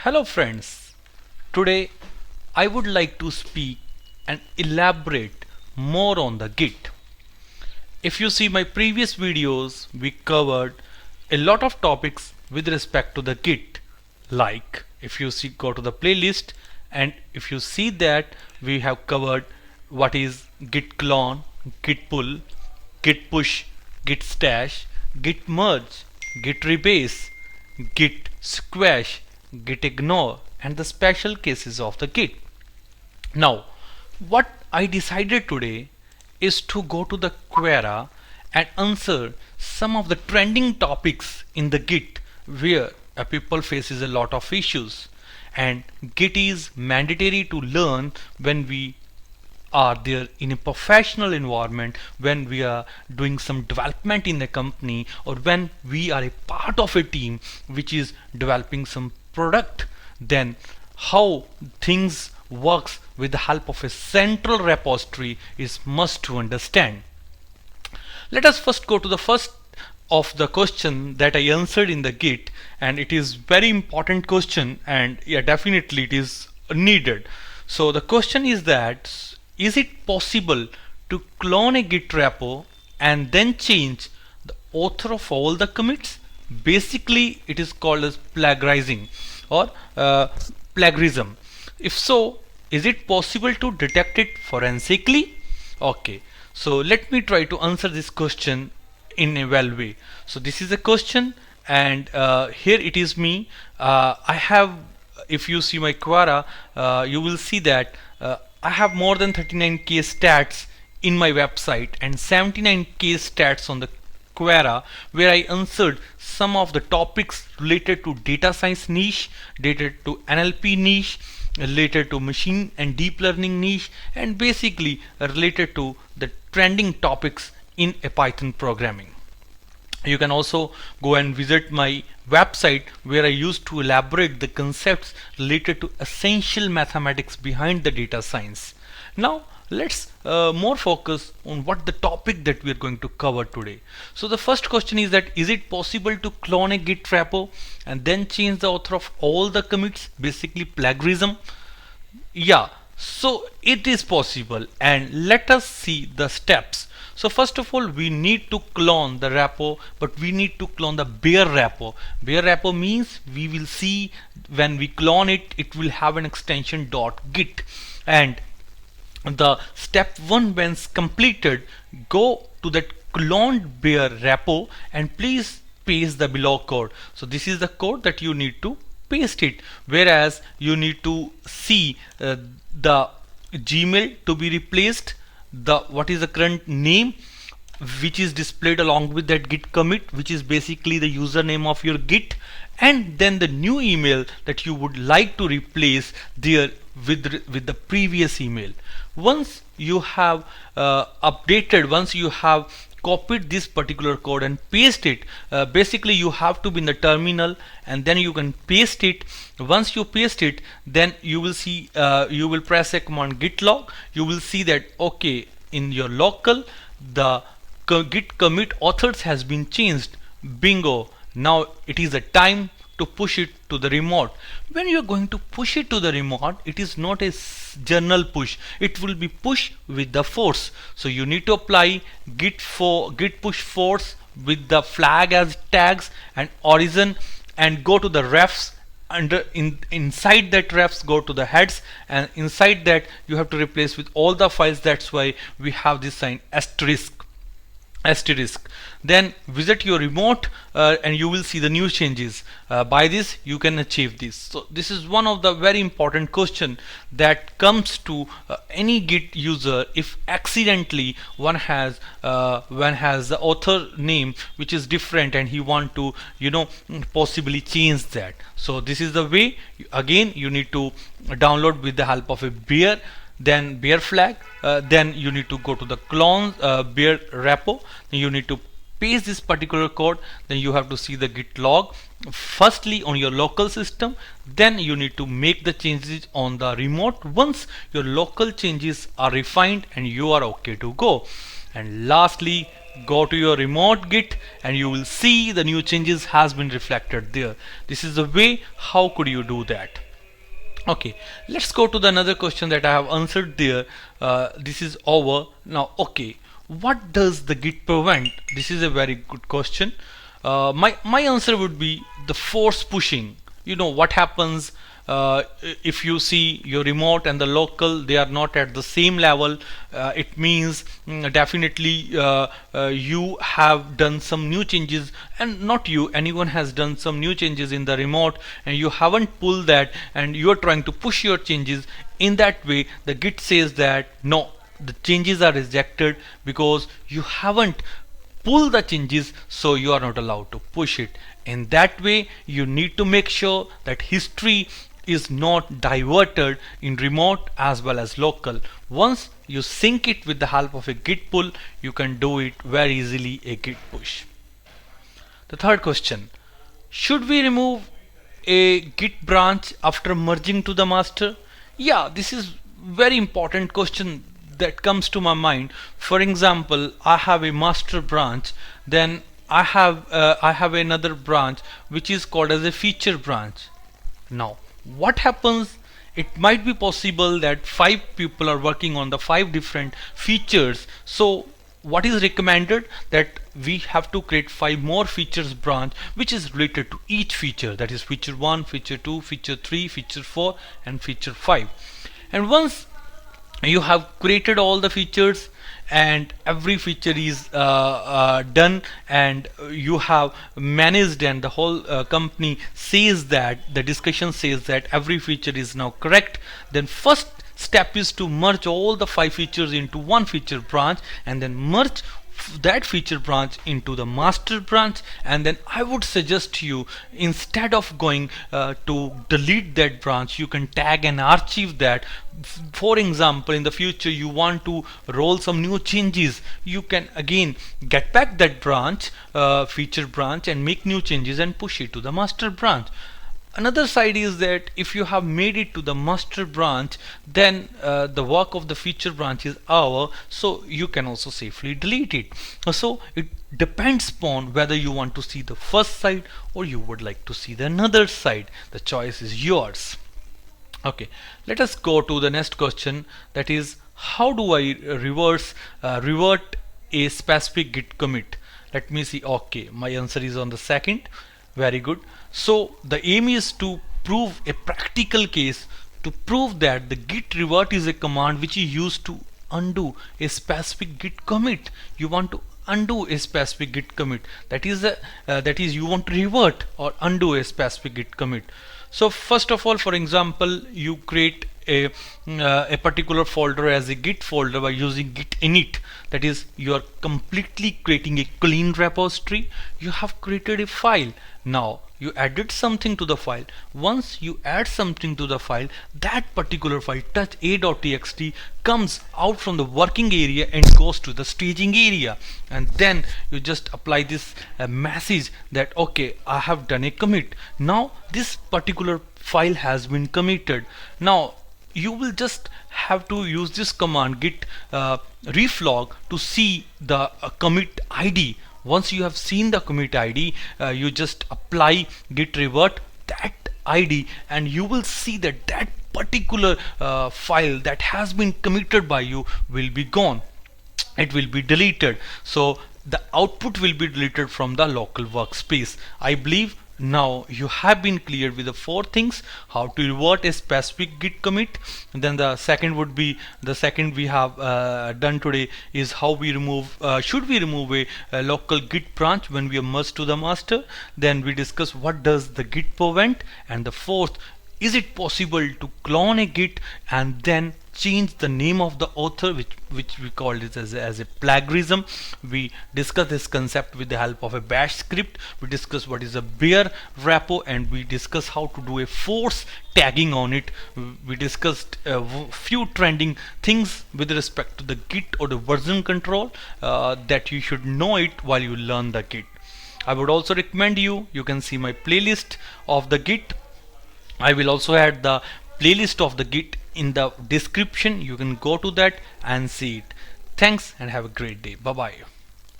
Hello friends, today I would like to speak and elaborate more on the Git. If you see my previous videos, we covered a lot of topics with respect to the Git. Like if you see, go to the playlist, and if you see that we have covered what is Git clone, Git pull, Git push, Git stash, Git merge, Git rebase, Git squash, Git ignore, and the special cases of the Git. Now, what I decided today is to go to the Quora and answer some of the trending topics in the Git where a people faces a lot of issues, and Git is mandatory to learn when we are there in a professional environment, when we are doing some development in the company, or when we are a part of a team which is developing some product. Then how things works with the help of a central repository is must to understand. Let us first go to the first of the question that I answered in the Git, and it is very important question, and yeah, definitely it is needed. So the question is that, is it possible to clone a Git repo and then change the author of all the commits? Basically it is called as plagiarizing or plagiarism. If so, is it possible to detect it forensically? Okay, so let me try to answer this question in a well way. So this is a question, and here it is me. I have, if you see my Quora, you will see that I have more than 39k stats in my website and 79k stats on the Quora, where I answered some of the topics related to data science niche, related to NLP niche, related to machine and deep learning niche, and basically related to the trending topics in a Python programming. You can also go and visit my website where I used to elaborate the concepts related to essential mathematics behind the data science. Now let's more focus on what the topic that we are going to cover today. So the first question is that, is it possible to clone a Git repo and then change the author of all the commits? Basically plagiarism. Yeah, so it is possible, and let us see the steps. So first of all, we need to clone the repo, but we need to clone the bare repo. Bare repo means we will see when we clone it, it will have an extension .git, and the step 1 once completed, go to that cloned bare repo and please paste the below code. So this is the code that you need to paste it, whereas you need to see the Gmail to be replaced, the what is the current name which is displayed along with that git commit, which is basically the username of your git, and then the new email that you would like to replace there with the previous email. Once you have updated, once you have copied this particular code and paste it, basically you have to be in the terminal and then you can paste it. Once you paste it, then you will see, you will press a command git log. You will see that okay, in your local the git commit authors has been changed. Bingo, now it is a time to push it to the remote. When you are going to push it to the remote, it is not a journal push, it will be push with the force. So you need to apply git push force with the flag as tags and origin, and go to the refs. Inside that refs, go to the heads, and inside that you have to replace with all the files. That's why we have this sign asterisk. Then visit your remote and you will see the new changes. By this you can achieve this. So this is one of the very important question that comes to any git user. If accidentally one has the author name which is different and he want to possibly change that. So this is the way. Again, you need to download with the help of a bear, then bear flag, then you need to go to the clone bear repo, then you need to paste this particular code, then you have to see the git log firstly on your local system, then you need to make the changes on the remote once your local changes are refined and you are okay to go. And lastly, go to your remote Git and you will see the new changes has been reflected there. This is the way how could you do that. Okay, let's go to the another question that I have answered there. This is over now. Okay, what does the Git prevent? This is a very good question. My answer would be the force pushing. You know what happens if you see your remote and the local, they are not at the same level. It means definitely you have done some new changes, and not you, anyone has done some new changes in the remote and you haven't pulled that, and you are trying to push your changes. In that way, the Git says that no, the changes are rejected because you haven't pull the changes, so you are not allowed to push it. In that way, you need to make sure that history is not diverted in remote as well as local. Once you sync it with the help of a git pull, you can do it very easily, a git push. The third question: should we remove a git branch after merging to the master? Yeah, this is very important question that comes to my mind. For example, I have a master branch, then I have another branch which is called as a feature branch. Now what happens, it might be possible that 5 people are working on the 5 different features. So what is recommended, that we have to create 5 more features branch which is related to each feature, that is feature 1, feature 2, feature 3, feature 4 and feature 5. And once you have created all the features and every feature is done, and you have managed, and the whole company says that, the discussion says that every feature is now correct, then first step is to merge all the 5 features into one feature branch, and then merge that feature branch into the master branch. And then I would suggest you, instead of going to delete that branch, you can tag and archive that. For example, in the future you want to roll some new changes, you can again get back that branch, feature branch, and make new changes and push it to the master branch. Another side is that if you have made it to the master branch, then the work of the feature branch is over, so you can also safely delete it. So it depends upon whether you want to see the first side or you would like to see the another side. The choice is yours. Okay, let us go to the next question, that is, how do I revert a specific git commit? Let me see. Okay, my answer is on the second. Very good. So the aim is to prove a practical case, to prove that the git revert is a command which you use to undo a specific git commit. You want to undo a specific git commit, that is you want to revert or undo a specific git commit. So first of all, for example, you create a particular folder as a git folder by using git init, that is you are completely creating a clean repository. You have created a file, now you added something to the file. Once you add something to the file, that particular file touch a.txt comes out from the working area and goes to the staging area, and then you just apply this message that okay, I have done a commit. Now this particular file has been committed. Now you will just have to use this command git reflog to see the commit ID. Once you have seen the commit ID, you just apply git revert that ID, and you will see that that particular file that has been committed by you will be gone. It will be deleted. So the output will be deleted from the local workspace. I believe now you have been cleared with the 4 things: how to revert a specific git commit. And then the second would be, the second we have done today is how we remove, should we remove a local git branch when we are merged to the master. Then we discuss what does the git prevent, and the fourth, is it possible to clone a git and then change the name of the author, which we call it as a plagiarism. We discuss this concept with the help of a bash script. We discuss what is a bare repo, and we discuss how to do a force tagging on it. We discussed a few trending things with respect to the git or the version control that you should know it while you learn the git. I would also recommend you can see my playlist of the git. I will also add the playlist of the git in the description. You can go to that and see it. Thanks and have a great day. Bye bye.